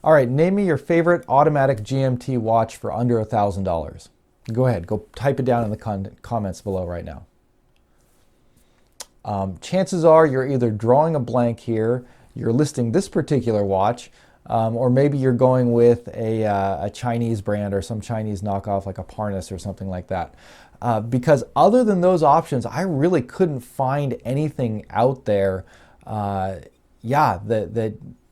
All right, name me your favorite automatic GMT watch for under $1,000. Go ahead, go type it down in the comments below right now. Chances are you're either drawing a blank here, you're listing this particular watch, or maybe you're going with a Chinese brand or some Chinese knockoff like a Parnas or something like that. Because other than those options, I really couldn't find anything out there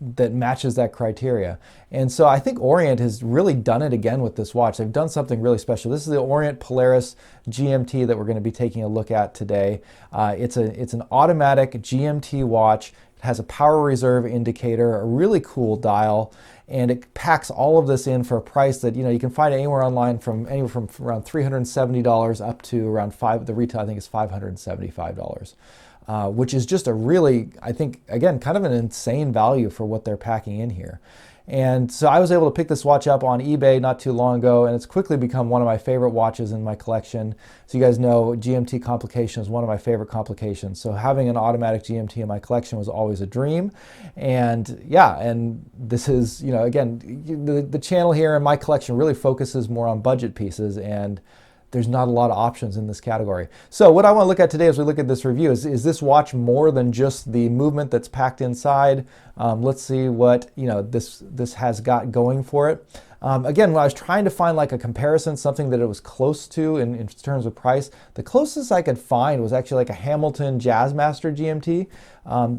that matches that criteria. And so I think Orient has really done it again with this watch. They've done something really special. This is the Orient Polaris GMT that we're going to be taking a look at today. It's an automatic GMT watch. It has a power reserve indicator, a really cool dial, and it packs all of this in for a price that you can find anywhere online from anywhere from around $370 up to around the retail I think is $575. Which is just a really, I think, again, kind of an insane value for what they're packing in here. And so I was able to pick this watch up on eBay not too long ago, and it's quickly become one of my favorite watches in my collection. So you guys know GMT complication is one of my favorite complications. So having an automatic GMT in my collection was always a dream. And yeah, and this is, again, the channel here in my collection really focuses more on budget pieces, and there's not a lot of options in this category. So what I want to look at today as we look at this review is this watch more than just the movement that's packed inside? Let's see what this has got going for it. Again, when I was trying to find like a comparison, something that it was close to in terms of price, the closest I could find was actually like a Hamilton Jazzmaster GMT.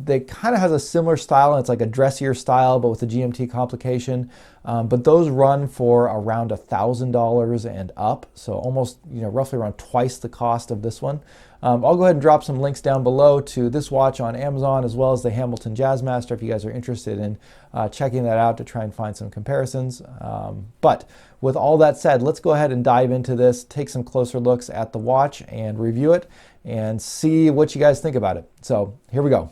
That kind of has a similar style, and it's like a dressier style, but with the GMT complication. But those run for around $1,000 and up, so almost roughly around twice the cost of this one. I'll go ahead and drop some links down below to this watch on Amazon as well as the Hamilton Jazzmaster if you guys are interested in checking that out to try and find some comparisons. But with all that said, let's go ahead and dive into this, take some closer looks at the watch and review it and see what you guys think about it. So here we go.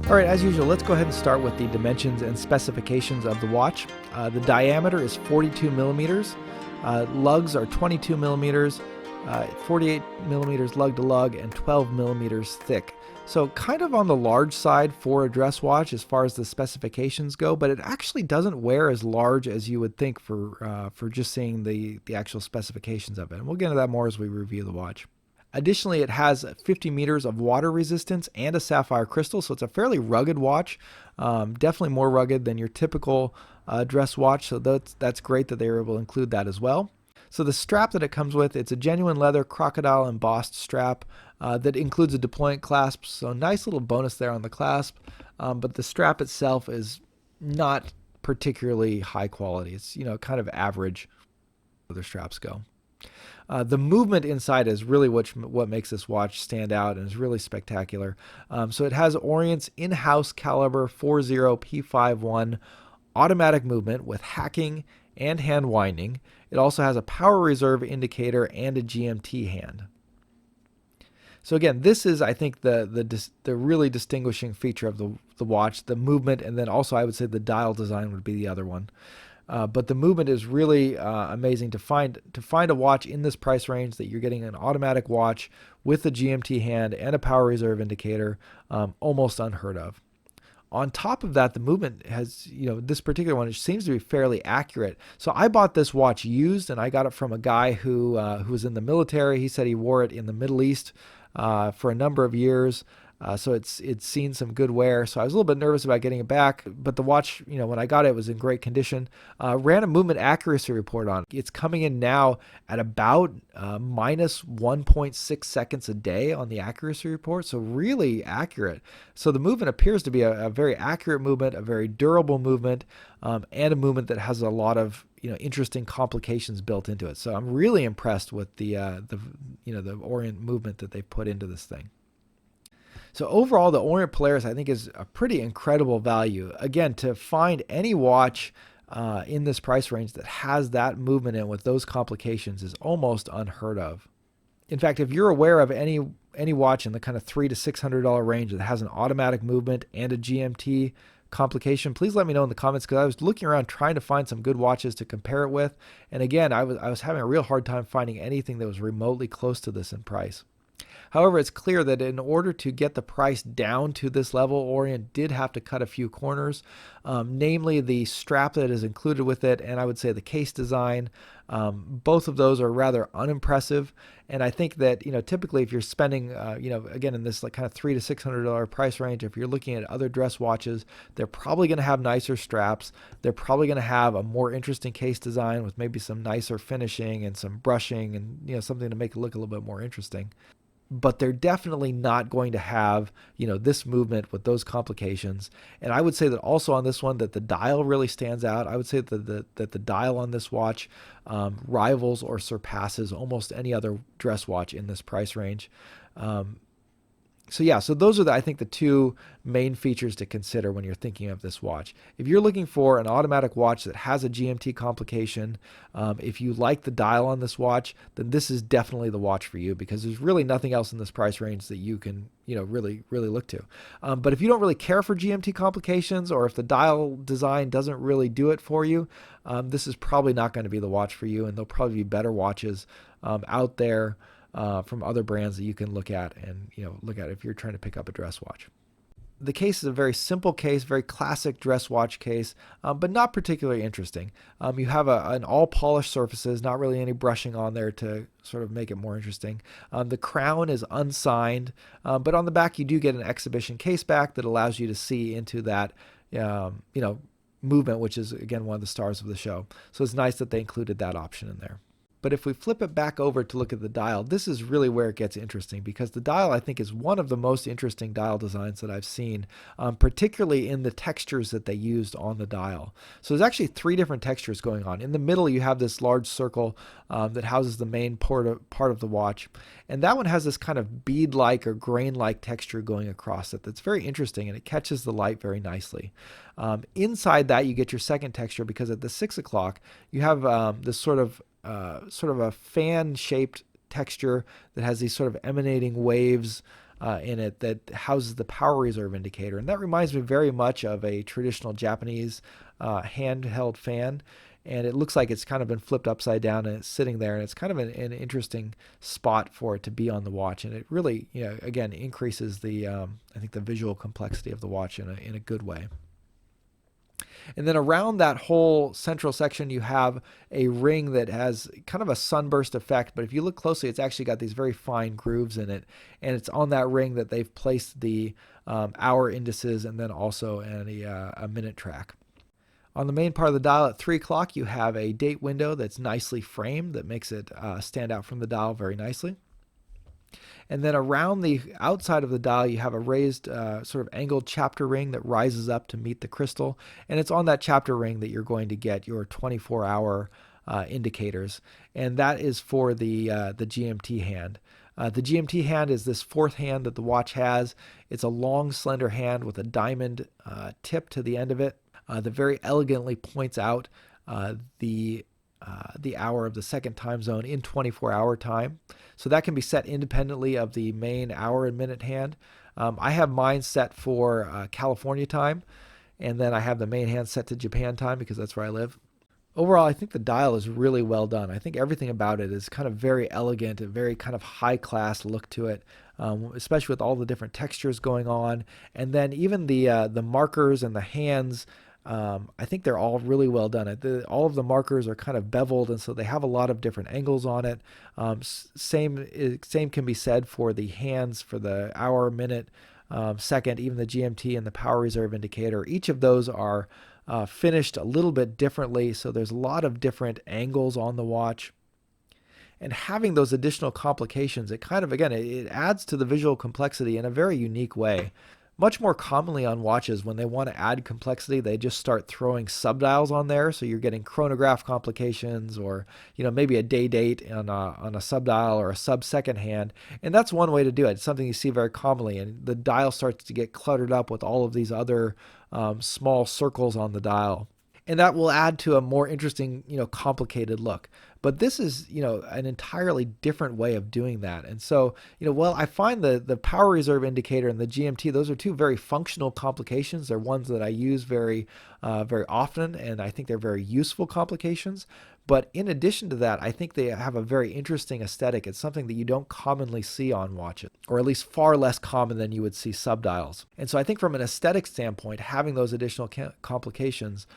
All right, as usual, let's go ahead and start with the dimensions and specifications of the watch. The diameter is 42 millimeters. Lugs are 22 millimeters, 48 millimeters lug to lug, and 12 millimeters thick. So kind of on the large side for a dress watch as far as the specifications go, but it actually doesn't wear as large as you would think for just seeing the actual specifications of it. And we'll get into that more as we review the watch. Additionally, it has 50 meters of water resistance and a sapphire crystal, so it's a fairly rugged watch, definitely more rugged than your typical dress watch, so that's great that they were able to include that as well. So the strap that it comes with, it's a genuine leather crocodile embossed strap that includes a deployant clasp, so nice little bonus there on the clasp, but the strap itself is not particularly high quality. It's kind of average where the straps go. The movement inside is really what makes this watch stand out and is really spectacular. So it has Orient's in-house caliber 40 P51 automatic movement with hacking and hand winding. It also has a power reserve indicator and a GMT hand. So again, this is, I think, the really distinguishing feature of the watch, the movement, and then also I would say the dial design would be the other one. But the movement is really amazing to find a watch in this price range that you're getting an automatic watch with a GMT hand and a power reserve indicator, almost unheard of. On top of that, the movement has, this particular one, it seems to be fairly accurate. So I bought this watch used, and I got it from a guy who was in the military. He said he wore it in the Middle East for a number of years. So it's seen some good wear. So I was a little bit nervous about getting it back, but the watch, when I got it, was in great condition. Ran a movement accuracy report on it. It's coming in now at about minus 1.6 seconds a day on the accuracy report. So really accurate. So the movement appears to be a very accurate movement, a very durable movement, and a movement that has a lot of interesting complications built into it. So I'm really impressed with the Orient movement that they've put into this thing. So So overall, the Orient Polaris I think is a pretty incredible value. Again, to find any watch in this price range that has that movement in with those complications is almost unheard of. In fact, if you're aware of any watch in the kind of $300 to $600 range that has an automatic movement and a GMT complication, please let me know in the comments, because I was looking around trying to find some good watches to compare it with. And again, I was having a real hard time finding anything that was remotely close to this in price. However, it's clear that in order to get the price down to this level, Orient did have to cut a few corners, namely the strap that is included with it, and I would say the case design. Both of those are rather unimpressive, and I think that typically if you're spending again in this like kind of $300 to $600 price range, if you're looking at other dress watches, they're probably going to have nicer straps. They're probably going to have a more interesting case design with maybe some nicer finishing and some brushing and something to make it look a little bit more interesting. But they're definitely not going to have, this movement with those complications. And I would say that also on this one that the dial really stands out. I would say that the dial on this watch rivals or surpasses almost any other dress watch in this price range. So those are I think the two main features to consider when you're thinking of this watch. If you're looking for an automatic watch that has a GMT complication, if you like the dial on this watch, then this is definitely the watch for you, because there's really nothing else in this price range that you can really look to. But if you don't really care for GMT complications, or if the dial design doesn't really do it for you, this is probably not going to be the watch for you, and there'll probably be better watches out there from other brands that you can look at and look at if you're trying to pick up a dress watch. The case is a very simple case, very classic dress watch case, but not particularly interesting. You have an all polished surfaces, not really any brushing on there to sort of make it more interesting. The crown is unsigned, but on the back you do get an exhibition case back that allows you to see into that movement, which is again one of the stars of the show. So it's nice that they included that option in there. But if we flip it back over to look at the dial, this is really where it gets interesting, because the dial I think is one of the most interesting dial designs that I've seen, particularly in the textures that they used on the dial. So there's actually 3 different textures going on. In the middle you have this large circle that houses the main part of the watch, and that one has this kind of bead-like or grain-like texture going across it that's very interesting, and it catches the light very nicely. Inside that you get your second texture, because at the 6 o'clock you have this sort of a fan-shaped texture that has these sort of emanating waves in it that houses the power reserve indicator. And that reminds me very much of a traditional Japanese handheld fan. And it looks like it's kind of been flipped upside down and it's sitting there, and it's kind of an interesting spot for it to be on the watch. And it really, again, increases the, I think, the visual complexity of the watch in a good way. And then around that whole central section, you have a ring that has kind of a sunburst effect. But if you look closely, it's actually got these very fine grooves in it. And it's on that ring that they've placed the hour indices and then also a minute track. On the main part of the dial at 3 o'clock, you have a date window that's nicely framed that makes it stand out from the dial very nicely. And then around the outside of the dial, you have a raised sort of angled chapter ring that rises up to meet the crystal. And it's on that chapter ring that you're going to get your 24-hour indicators. And that is for the GMT hand. The GMT hand is this 4th hand that the watch has. It's a long, slender hand with a diamond tip to the end of it that very elegantly points out the hour of the second time zone in 24-hour time. So that can be set independently of the main hour and minute hand. I have mine set for California time, and then I have the main hand set to Japan time because that's where I live. Overall, I think the dial is really well done. I think everything about it is kind of very elegant, a very kind of high-class look to it, especially with all the different textures going on. And then even the markers and the hands, I think they're all really well done. All of the markers are kind of beveled, and so they have a lot of different angles on it. Same can be said for the hands for the hour, minute, second, even the GMT and the power reserve indicator. Each of those are finished a little bit differently, so there's a lot of different angles on the watch. And having those additional complications, it kind of, again, it adds to the visual complexity in a very unique way. Much more commonly on watches, when they want to add complexity, they just start throwing subdials on there. So you're getting chronograph complications, or maybe a day date on a subdial or a sub-second hand. And that's one way to do it. It's something you see very commonly, and the dial starts to get cluttered up with all of these other small circles on the dial. And that will add to a more interesting, complicated look. But this is, an entirely different way of doing that. And so, I find the power reserve indicator and the GMT, those are two very functional complications. They're ones that I use very often, and I think they're very useful complications. But in addition to that, I think they have a very interesting aesthetic. It's something that you don't commonly see on watches, or at least far less common than you would see subdials. And so I think from an aesthetic standpoint, having those additional complications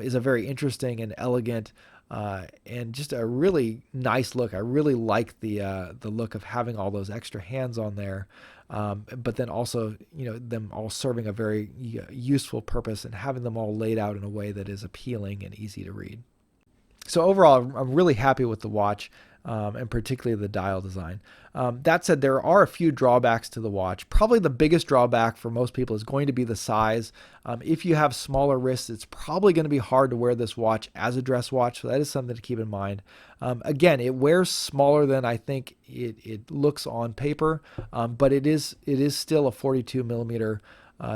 is a very interesting and elegant and just a really nice look. I really like the look of having all those extra hands on there, but then also them all serving a very useful purpose and having them all laid out in a way that is appealing and easy to read. So overall, I'm really happy with the watch, and particularly the dial design. That said, there are a few drawbacks to the watch. Probably the biggest drawback for most people is going to be the size. If you have smaller wrists, it's probably going to be hard to wear this watch as a dress watch, so that is something to keep in mind. Again, it wears smaller than I think it looks on paper, but it is still a 42 millimeter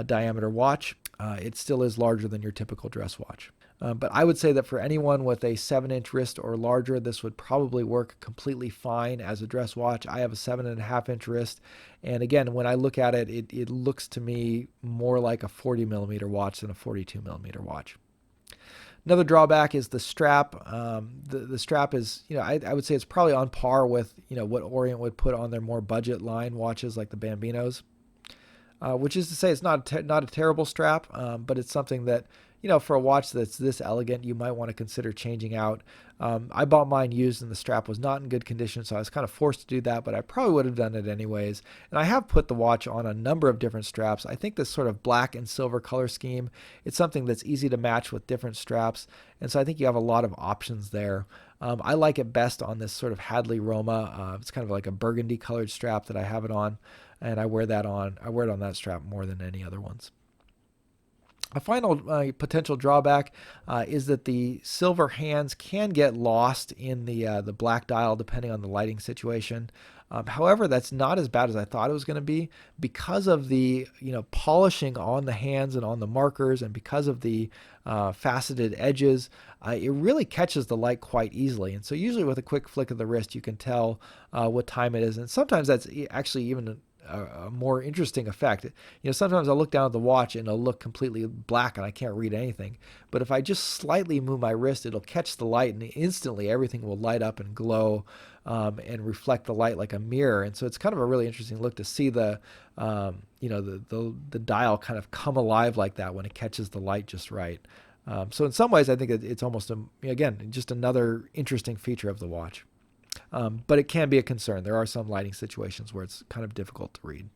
diameter watch. It still is larger than your typical dress watch. But I would say that for anyone with a 7-inch wrist or larger, this would probably work completely fine as a dress watch. I have a 7.5-inch wrist, and again, when I look at it, it looks to me more like a 40 millimeter watch than a 42 millimeter watch. Another drawback is the strap. The strap is, I would say it's probably on par with, what Orient would put on their more budget line watches like the Bambinos, which is to say it's not a terrible strap, but it's something that, for a watch that's this elegant, you might want to consider changing out. I bought mine used and the strap was not in good condition, so I was kind of forced to do that, but I probably would have done it anyways. And I have put the watch on a number of different straps. I think this sort of black and silver color scheme, it's something that's easy to match with different straps. And so I think you have a lot of options there. I like it best on this sort of Hadley Roma. It's kind of like a burgundy colored strap that I have it on, and I wear it on that strap more than any other ones. A final potential drawback is that the silver hands can get lost in the black dial depending on the lighting situation. However, that's not as bad as I thought it was going to be because of the polishing on the hands and on the markers, and because of the faceted edges. It really catches the light quite easily, and so usually with a quick flick of the wrist you can tell what time it is, and sometimes that's actually even a more interesting effect. Sometimes I'll look down at the watch and it'll look completely black and I can't read anything. But if I just slightly move my wrist, it'll catch the light and instantly everything will light up and glow and reflect the light like a mirror. And so it's kind of a really interesting look to see the dial kind of come alive like that when it catches the light just right. So in some ways, I think it's almost, again, just another interesting feature of the watch. But it can be a concern. There are some lighting situations where it's kind of difficult to read.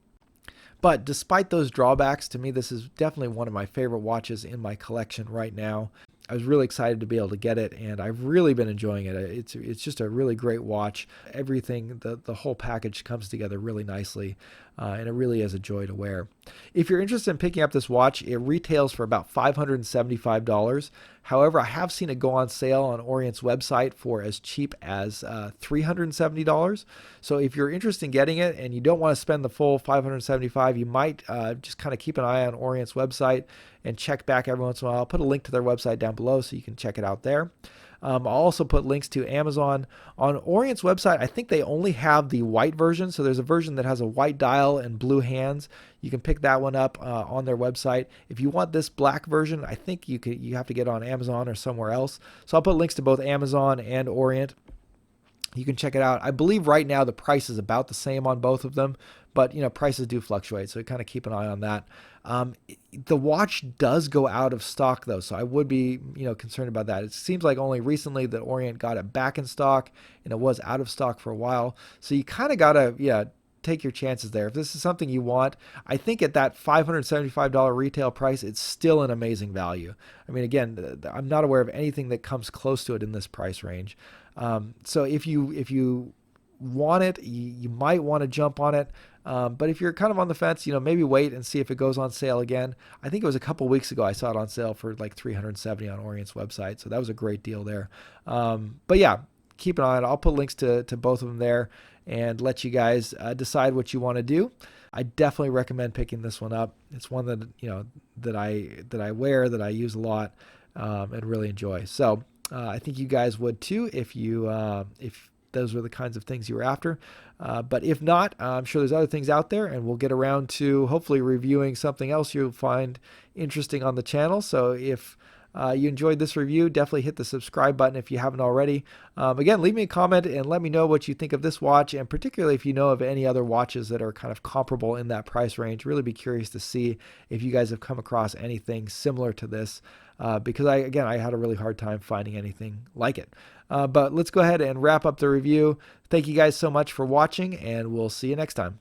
But despite those drawbacks, to me, this is definitely one of my favorite watches in my collection right now. I was really excited to be able to get it, and I've really been enjoying it. It's just a really great watch. Everything, the whole package comes together really nicely, and it really is a joy to wear. If you're interested in picking up this watch, it retails for about $575. However, I have seen it go on sale on Orient's website for as cheap as $370. So if you're interested in getting it and you don't want to spend the full $575, you might just kind of keep an eye on Orient's website and check back every once in a while. I'll put a link to their website down below so you can check it out there. I'll also put links to Amazon. On Orient's website, I think they only have the white version. So there's a version that has a white dial and blue hands. You can pick that one up on their website. If you want this black version, I think you have to get on Amazon or somewhere else. So I'll put links to both Amazon and Orient. You can check it out. I believe right now the price is about the same on both of them, but prices do fluctuate, so kind of keep an eye on that. The watch does go out of stock though, so I would be concerned about that. It seems like only recently that Orient got it back in stock, and it was out of stock for a while. So you kind of gotta take your chances there. If this is something you want, I think at that $575 retail price, it's still an amazing value. I mean, again, I'm not aware of anything that comes close to it in this price range. So if you want it, you might want to jump on it. But if you're kind of on the fence, maybe wait and see if it goes on sale again. I think it was a couple weeks ago I saw it on sale for like $370 on Orient's website, so that was a great deal there. But yeah, keep an eye on it. I'll put links to both of them there and let you guys decide what you want to do. I definitely recommend picking this one up. It's one that that I wear, that I use a lot, and really enjoy. So I think you guys would too if those were the kinds of things you were after. But if not, I'm sure there's other things out there, and we'll get around to hopefully reviewing something else you'll find interesting on the channel. So if you enjoyed this review, definitely hit the subscribe button if you haven't already. Again, leave me a comment and let me know what you think of this watch, and particularly if you know of any other watches that are kind of comparable in that price range. Really be curious to see if you guys have come across anything similar to this, because I had a really hard time finding anything like it. But let's go ahead and wrap up the review. Thank you guys so much for watching, and we'll see you next time.